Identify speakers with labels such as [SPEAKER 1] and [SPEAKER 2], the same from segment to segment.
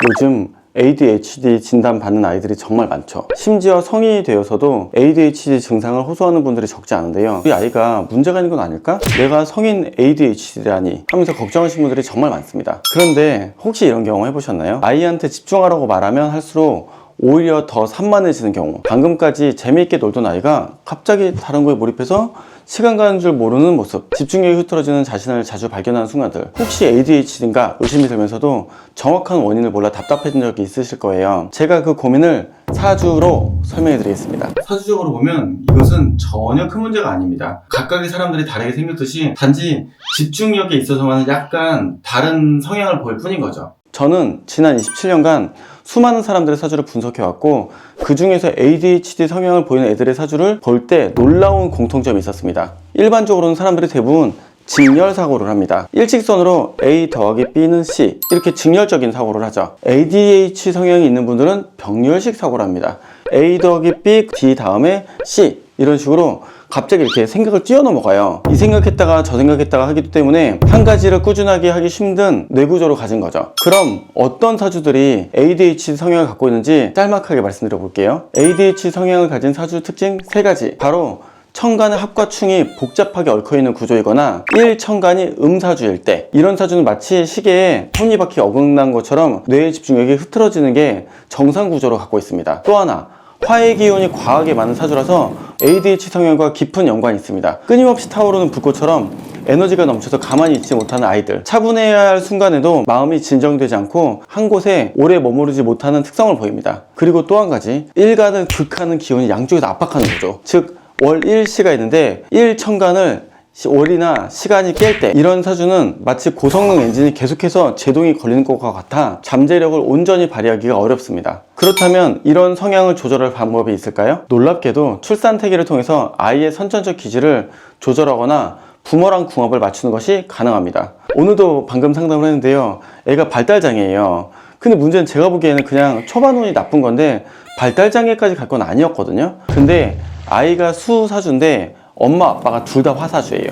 [SPEAKER 1] 요즘 ADHD 진단받는 아이들이 정말 많죠. 심지어 성인이 되어서도 ADHD 증상을 호소하는 분들이 적지 않은데요. 우리 아이가 문제가 있는 건 아닐까? 내가 성인 ADHD라니 하면서 걱정하시는 분들이 정말 많습니다. 그런데 혹시 이런 경우 해보셨나요? 아이한테 집중하라고 말하면 할수록 오히려 더 산만해지는 경우. 방금까지 재미있게 놀던 아이가 갑자기 다른 거에 몰입해서 시간 가는 줄 모르는 모습, 집중력이 흐트러지는 자신을 자주 발견하는 순간들. 혹시 ADHD인가 의심이 들면서도 정확한 원인을 몰라 답답해진 적이 있으실 거예요. 제가 그 고민을 사주로 설명해 드리겠습니다. 사주적으로 보면 이것은 전혀 큰 문제가 아닙니다. 각각의 사람들이 다르게 생겼듯이 단지 집중력에 있어서만 약간 다른 성향을 보일 뿐인 거죠. 저는 지난 27년간 수많은 사람들의 사주를 분석해왔고 그 중에서 ADHD 성향을 보이는 애들의 사주를 볼 때 놀라운 공통점이 있었습니다. 일반적으로는 사람들이 대부분 직렬 사고를 합니다. 일직선으로 A 더하기 B는 C 이렇게 직렬적인 사고를 하죠. ADHD 성향이 있는 분들은 병렬식 사고를 합니다. A 더하기 B, D 다음에 C 이런 식으로 갑자기 이렇게 생각을 뛰어넘어가요. 이 생각했다가 저 생각했다가 하기 때문에 한 가지를 꾸준하게 하기 힘든 뇌구조로 가진 거죠. 그럼 어떤 사주들이 ADHD 성향을 갖고 있는지 짤막하게 말씀드려 볼게요. ADHD 성향을 가진 사주 특징 3가지. 바로 천간의 합과 충이 복잡하게 얽혀있는 구조이거나 1천간이 음사주일 때, 이런 사주는 마치 시계에 톱니바퀴 어긋난 것처럼 뇌의 집중력이 흐트러지는 게 정상 구조로 갖고 있습니다. 또 하나, 화의 기운이 과하게 많은 사주라서 ADHD 성향과 깊은 연관이 있습니다. 끊임없이 타오르는 불꽃처럼 에너지가 넘쳐서 가만히 있지 못하는 아이들, 차분해야 할 순간에도 마음이 진정되지 않고 한 곳에 오래 머무르지 못하는 특성을 보입니다. 그리고 또 한 가지, 일간은 극하는 기운이 양쪽에서 압박하는 거죠. 즉 월일시가 있는데 1천간을 월이나 시간이 깰 때, 이런 사주는 마치 고성능 엔진이 계속해서 제동이 걸리는 것과 같아 잠재력을 온전히 발휘하기가 어렵습니다. 그렇다면 이런 성향을 조절할 방법이 있을까요? 놀랍게도 출산태기를 통해서 아이의 선천적 기질을 조절하거나 부모랑 궁합을 맞추는 것이 가능합니다. 오늘도 방금 상담을 했는데요, 애가 발달장애예요. 근데 문제는 제가 보기에는 그냥 초반운이 나쁜 건데 발달장애까지 갈 건 아니었거든요. 근데 아이가 수사주인데 엄마 아빠가 둘 다 화사주예요.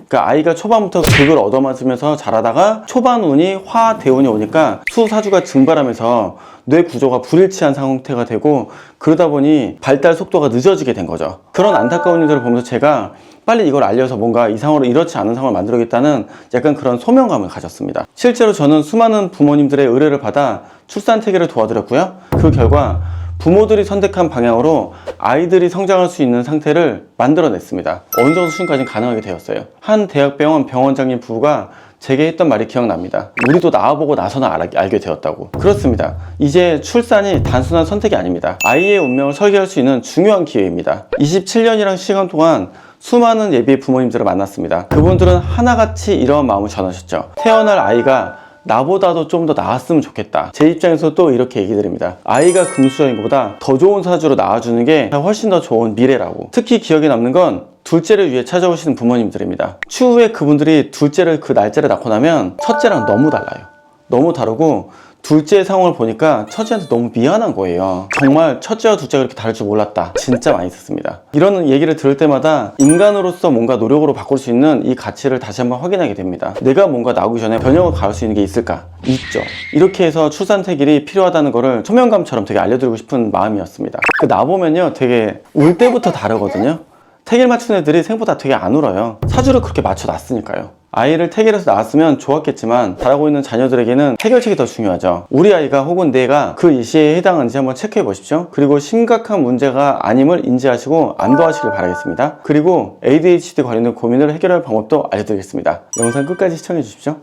[SPEAKER 1] 그러니까 아이가 초반부터 극을 얻어맞으면서 자라다가 초반운이 화대운이 오니까 수사주가 증발하면서 뇌 구조가 불일치한 상태가 되고, 그러다 보니 발달 속도가 늦어지게 된 거죠. 그런 안타까운 일들을 보면서 제가 빨리 이걸 알려서 뭔가 이상으로 이렇지 않은 상황을 만들어야겠다는 약간 그런 소명감을 가졌습니다. 실제로 저는 수많은 부모님들의 의뢰를 받아 출산태기를 도와드렸고요. 그 결과 부모들이 선택한 방향으로 아이들이 성장할 수 있는 상태를 만들어냈습니다. 어느 정도 수준까지는 가능하게 되었어요. 한 대학병원 병원장님 부부가 제게 했던 말이 기억납니다. 우리도 낳아보고 나서는 알게 되었다고. 그렇습니다. 이제 출산이 단순한 선택이 아닙니다. 아이의 운명을 설계할 수 있는 중요한 기회입니다. 27년이란 시간 동안 수많은 예비 부모님들을 만났습니다. 그분들은 하나같이 이런 마음을 전하셨죠. 태어날 아이가 나보다도 좀 더 나았으면 좋겠다. 제 입장에서 또 이렇게 얘기 드립니다. 아이가 금수저인 것보다 더 좋은 사주로 낳아주는 게 훨씬 더 좋은 미래라고. 특히 기억에 남는 건 둘째를 위해 찾아오시는 부모님들입니다. 추후에 그분들이 둘째를 그 날짜를 낳고 나면 첫째랑 너무 달라요. 너무 다르고 둘째의 상황을 보니까 첫째한테 너무 미안한 거예요. 정말 첫째와 둘째가 그렇게 다를 줄 몰랐다. 진짜 많이 있었습니다. 이런 얘기를 들을 때마다 인간으로서 뭔가 노력으로 바꿀 수 있는 이 가치를 다시 한번 확인하게 됩니다. 내가 뭔가 나오기 전에 변형을 가할 수 있는 게 있을까? 있죠. 이렇게 해서 출산태길이 필요하다는 거를 소명감처럼 되게 알려드리고 싶은 마음이었습니다. 나보면요 되게 울 때부터 다르거든요. 태길 맞춘 애들이 생각보다 되게 안 울어요. 사주를 그렇게 맞춰놨으니까요. 아이를 태길에서 낳았으면 좋았겠지만 자라고 있는 자녀들에게는 해결책이 더 중요하죠. 우리 아이가 혹은 내가 그 이시에 해당하는지 한번 체크해 보십시오. 그리고 심각한 문제가 아님을 인지하시고 안도하시길 바라겠습니다. 그리고 ADHD 관련된 고민을 해결할 방법도 알려드리겠습니다. 영상 끝까지 시청해 주십시오.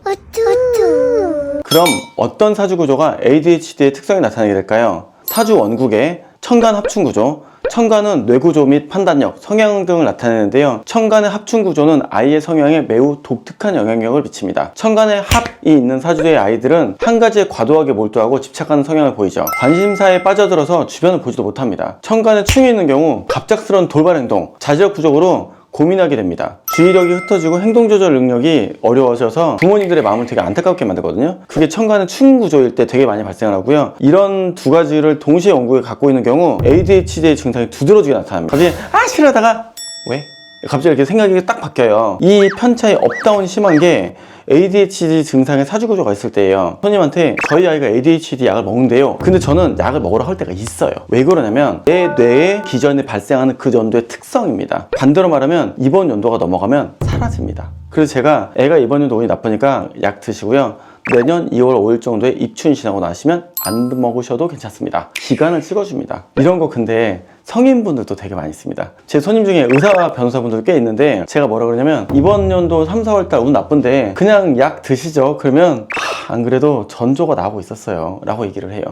[SPEAKER 1] 그럼 어떤 사주 구조가 ADHD의 특성이 나타나게 될까요? 사주 원국의 천간 합충 구조. 천간은 뇌구조 및 판단력, 성향 등을 나타내는데요. 천간의 합충 구조는 아이의 성향에 매우 독특한 영향력을 미칩니다. 천간에 합이 있는 사주의 아이들은 한 가지에 과도하게 몰두하고 집착하는 성향을 보이죠. 관심사에 빠져들어서 주변을 보지도 못합니다. 천간에 충이 있는 경우 갑작스러운 돌발 행동, 자제력 부족으로 고민하게 됩니다. 주의력이 흩어지고 행동조절 능력이 어려워져서 부모님들의 마음을 되게 안타깝게 만들거든요. 그게 천간의 충 구조일 때 되게 많이 발생을 하고요. 이런 두 가지를 동시에 원국에 갖고 있는 경우 ADHD의 증상이 두드러지게 나타납니다. 갑자기 싫어하다가 왜? 갑자기 이렇게 생각이 딱 바뀌어요. 이 편차의 업다운이 심한 게 ADHD 증상의 사주구조가 있을 때예요. 손님한테 저희 아이가 ADHD 약을 먹는데요. 근데 저는 약을 먹으러 할 때가 있어요. 왜 그러냐면 내 뇌에 기존에 발생하는 그 연도의 특성입니다. 반대로 말하면 이번 연도가 넘어가면 사라집니다. 그래서 제가 애가 이번 연도 운이 나쁘니까 약 드시고요. 내년 2월 5일 정도에 입춘 지나고 나시면 안 먹으셔도 괜찮습니다. 기간을 찍어줍니다. 이런 거 근데 성인분들도 되게 많이 있습니다. 제 손님 중에 의사 변호사분들 꽤 있는데 제가 뭐라 그러냐면 이번 연도 3, 4월달 운 나쁜데 그냥 약 드시죠. 그러면 안 그래도 전조가 나오고 있었어요 라고 얘기를 해요.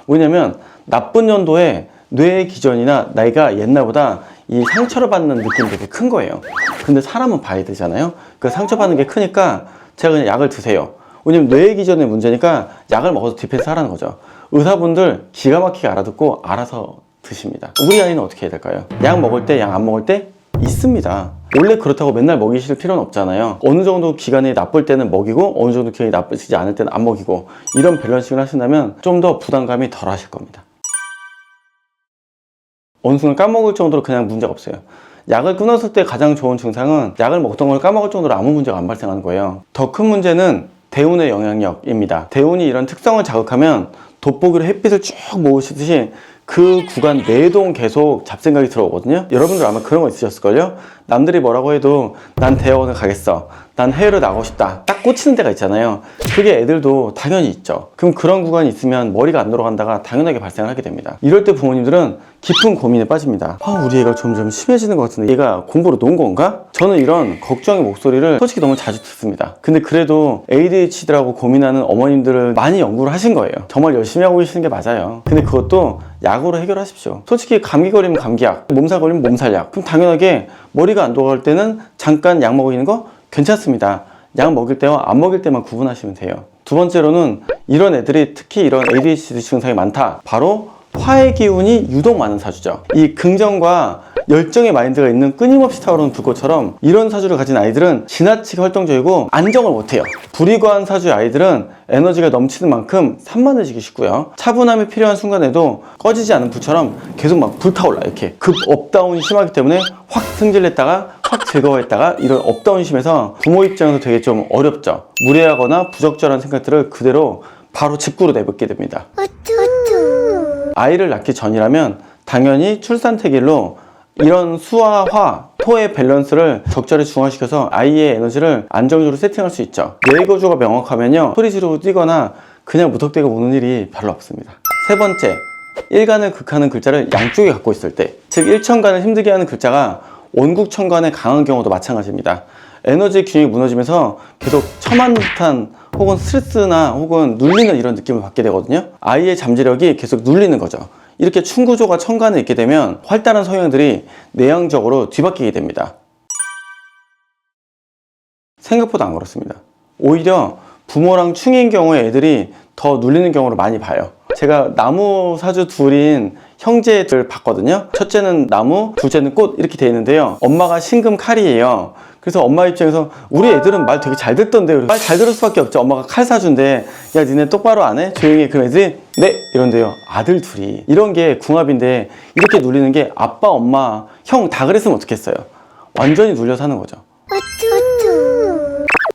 [SPEAKER 1] 왜냐면 나쁜 연도에 뇌의 기전이나 나이가 옛날보다 이 상처를 받는 느낌이 되게 큰 거예요. 근데 사람은 봐야 되잖아요. 그 상처받는 게 크니까 제가 그냥 약을 드세요. 왜냐면 뇌의 기전의 문제니까 약을 먹어서 디펜스 하라는 거죠. 의사분들 기가 막히게 알아듣고 알아서 드십니다. 우리 아이는 어떻게 해야 될까요? 약 먹을 때, 약 안 먹을 때 있습니다. 원래 그렇다고 맨날 먹이실 필요는 없잖아요. 어느 정도 기간이 나쁠 때는 먹이고 어느 정도 기간이 나쁘지 않을 때는 안 먹이고 이런 밸런싱을 하신다면 좀 더 부담감이 덜 하실 겁니다. 어느 순간 까먹을 정도로 그냥 문제가 없어요. 약을 끊었을 때 가장 좋은 증상은 약을 먹던 걸 까먹을 정도로 아무 문제가 안 발생하는 거예요. 더 큰 문제는 대운의 영향력입니다. 대운이 이런 특성을 자극하면 돋보기로 햇빛을 쭉 모으시듯이 그 구간 내동 계속 잡생각이 들어오거든요. 여러분들 아마 그런 거 있으셨을걸요? 남들이 뭐라고 해도 난 대학원을 가겠어, 난 해외로 나가고 싶다, 딱 꽂히는 데가 있잖아요. 그게 애들도 당연히 있죠. 그럼 그런 구간이 있으면 머리가 안 돌아간다가 당연하게 발생을 하게 됩니다. 이럴 때 부모님들은 깊은 고민에 빠집니다. 우리 애가 점점 심해지는 것 같은데 얘가 공부로 놓은 건가? 저는 이런 걱정의 목소리를 솔직히 너무 자주 듣습니다. 근데 그래도 ADHD라고 고민하는 어머님들을 많이 연구를 하신 거예요. 정말 열심히 하고 계시는 게 맞아요. 근데 그것도 약으로 해결하십시오. 솔직히 감기 걸리면 감기약, 몸살 걸리면 몸살약. 그럼 당연하게 머리가 안 돌아갈 때는 잠깐 약 먹이는 거 괜찮습니다. 약 먹일 때와 안 먹일 때만 구분하시면 돼요. 두 번째로는 이런 애들이 특히 이런 ADHD 증상이 많다. 바로 화의 기운이 유독 많은 사주죠. 이 긍정과 열정의 마인드가 있는 끊임없이 타오르는 불꽃처럼 이런 사주를 가진 아이들은 지나치게 활동적이고 안정을 못해요. 불이 과한 사주의 아이들은 에너지가 넘치는 만큼 산만해지기 쉽고요. 차분함이 필요한 순간에도 꺼지지 않은 불처럼 계속 막 불타올라요. 이렇게 급 업다운이 심하기 때문에 확 승질냈다가 확 즐거워했다가 이런 업다운이 심해서 부모 입장에서 되게 좀 어렵죠. 무례하거나 부적절한 생각들을 그대로 바로 직구로 내뱉게 됩니다. 아이를 낳기 전이라면 당연히 출산태길로 이런 수와 화, 토의 밸런스를 적절히 중화시켜서 아이의 에너지를 안정적으로 세팅할 수 있죠. 뇌구조가 명확하면요, 소리 지르고 뛰거나 그냥 무턱대고 우는 일이 별로 없습니다. 세 번째, 일간을 극하는 글자를 양쪽에 갖고 있을 때, 즉 일천간을 힘들게 하는 글자가 원국천간에 강한 경우도 마찬가지입니다. 에너지 균형이 무너지면서 계속 처만 듯한 혹은 스트레스나 혹은 눌리는 이런 느낌을 받게 되거든요. 아이의 잠재력이 계속 눌리는 거죠. 이렇게 충구조가 천간에 있게 되면 활달한 성향들이 내향적으로 뒤바뀌게 됩니다. 생각보다 안 그렇습니다. 오히려 부모랑 충인 경우에 애들이 더 눌리는 경우를 많이 봐요. 제가 나무 사주 둘인 형제들 봤거든요. 첫째는 나무, 둘째는 꽃 이렇게 돼 있는데요. 엄마가 신금 칼이에요. 그래서 엄마 입장에서 우리 애들은 말 되게 잘 듣던데, 말 잘 들을 수밖에 없죠. 엄마가 칼 사준대. 야 니네 똑바로 안 해? 조용히 해. 그럼 애들이 네 이런데요. 아들 둘이 이런 게 궁합인데 이렇게 눌리는 게 아빠, 엄마, 형 다 그랬으면 어떻겠어요. 완전히 눌려서 하는 거죠.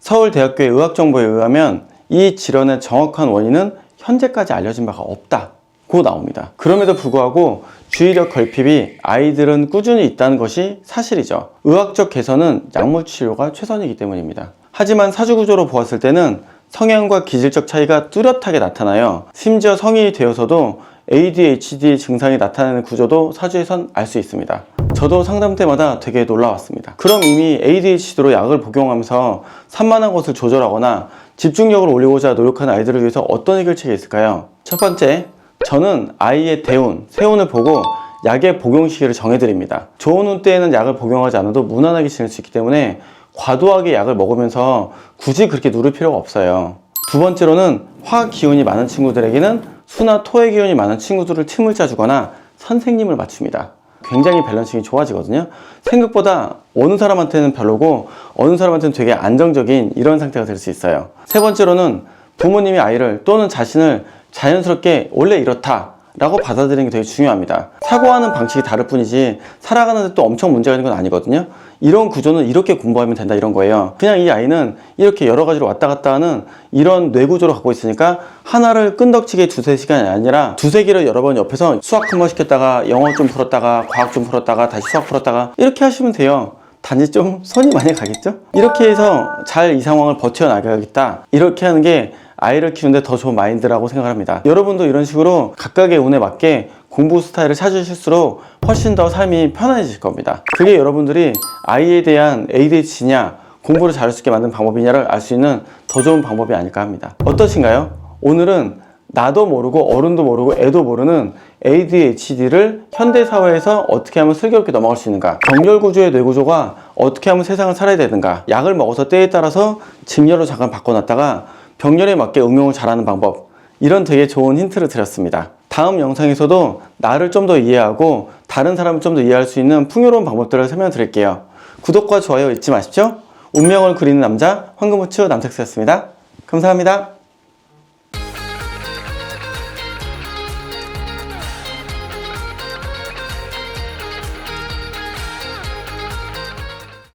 [SPEAKER 1] 서울대학교의 의학정보에 의하면 이 질환의 정확한 원인은 현재까지 알려진 바가 없다고 나옵니다. 그럼에도 불구하고 주의력 결핍이 아이들은 꾸준히 있다는 것이 사실이죠. 의학적 개선은 약물 치료가 최선이기 때문입니다. 하지만 사주구조로 보았을 때는 성향과 기질적 차이가 뚜렷하게 나타나요. 심지어 성인이 되어서도 ADHD 증상이 나타나는 구조도 사주에선 알 수 있습니다. 저도 상담 때마다 되게 놀라웠습니다. 그럼 이미 ADHD로 약을 복용하면서 산만한 것을 조절하거나 집중력을 올리고자 노력하는 아이들을 위해서 어떤 해결책이 있을까요? 첫 번째, 저는 아이의 대운, 세운을 보고 약의 복용 시기를 정해드립니다. 좋은 운 때에는 약을 복용하지 않아도 무난하게 지낼 수 있기 때문에 과도하게 약을 먹으면서 굳이 그렇게 누를 필요가 없어요. 두 번째로는 화 기운이 많은 친구들에게는 수나 토의 기운이 많은 친구들을 틈을 짜주거나 선생님을 맞춥니다. 굉장히 밸런싱이 좋아지거든요. 생각보다 어느 사람한테는 별로고 어느 사람한테는 되게 안정적인 이런 상태가 될 수 있어요. 세 번째로는 부모님이 아이를 또는 자신을 자연스럽게 원래 이렇다 라고 받아들이는 게 되게 중요합니다. 사고하는 방식이 다를 뿐이지 살아가는데 또 엄청 문제가 있는 건 아니거든요. 이런 구조는 이렇게 공부하면 된다 이런 거예요. 그냥 이 아이는 이렇게 여러 가지로 왔다 갔다 하는 이런 뇌구조를 갖고 있으니까 하나를 끈덕지게 두세 시간이 아니라 두세 개를 여러 번 옆에서 수학 한 번 시켰다가 영어 좀 풀었다가 과학 좀 풀었다가 다시 수학 풀었다가 이렇게 하시면 돼요. 단지 좀 손이 많이 가겠죠? 이렇게 해서 잘 이 상황을 버텨나가겠다 이렇게 하는 게 아이를 키우는데 더 좋은 마인드라고 생각합니다. 여러분도 이런 식으로 각각의 운에 맞게 공부 스타일을 찾으실수록 훨씬 더 삶이 편안해질 겁니다. 그게 여러분들이 아이에 대한 ADHD냐 공부를 잘할 수 있게 만든 방법이냐를 알 수 있는 더 좋은 방법이 아닐까 합니다. 어떠신가요? 오늘은 나도 모르고 어른도 모르고 애도 모르는 ADHD를 현대사회에서 어떻게 하면 슬기롭게 넘어갈 수 있는가, 병렬구조의 뇌구조가 어떻게 하면 세상을 살아야 되는가, 약을 먹어서 때에 따라서 직렬로 잠깐 바꿔놨다가 병렬에 맞게 응용을 잘하는 방법, 이런 되게 좋은 힌트를 드렸습니다. 다음 영상에서도 나를 좀 더 이해하고 다른 사람을 좀 더 이해할 수 있는 풍요로운 방법들을 설명드릴게요. 구독과 좋아요 잊지 마십시오. 운명을 그리는 남자 황금우추 남색스였습니다. 감사합니다.